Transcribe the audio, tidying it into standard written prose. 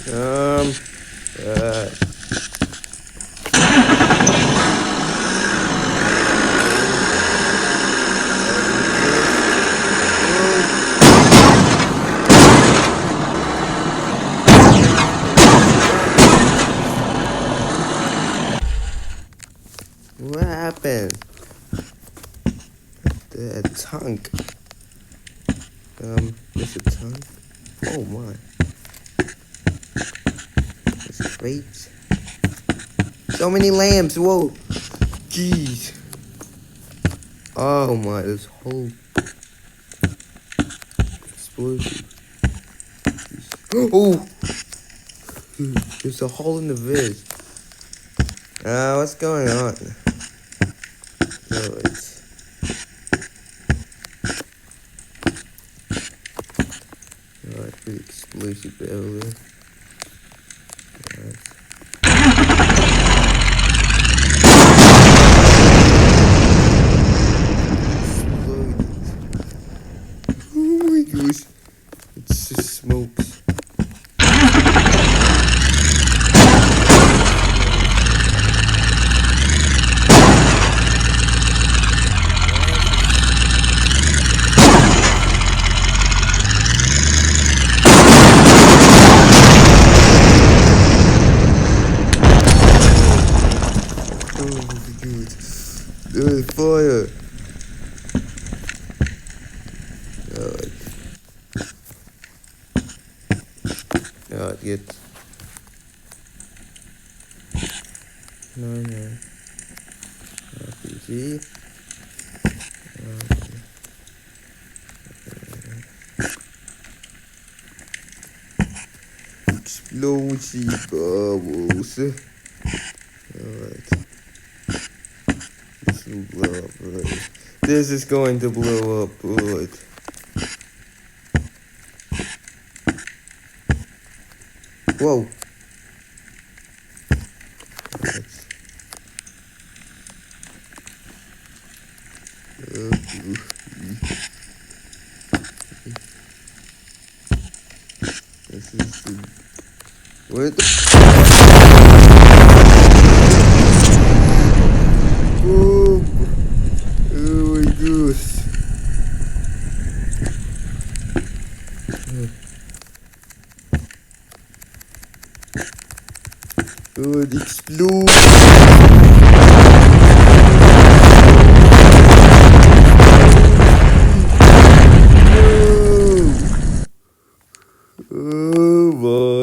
Uh, what happened? The tongue. There's a tongue. Oh my. There's crates. So many lamps. Whoa. Jeez. Oh my. This whole explosion. Oh. There's a hole in the viz. What's going on? Alright. Alright, pretty explosive earlier. Alright. Exploded. Oh my gosh. It's just smokes. Fire! Alright, get. No. RPG. Explosive bubbles. Alright. This will blow up, right? This is going to blow up, right? Whoa. This is the... Where the... Boom! Oh my gosh. Oh, it explodes! Oh my.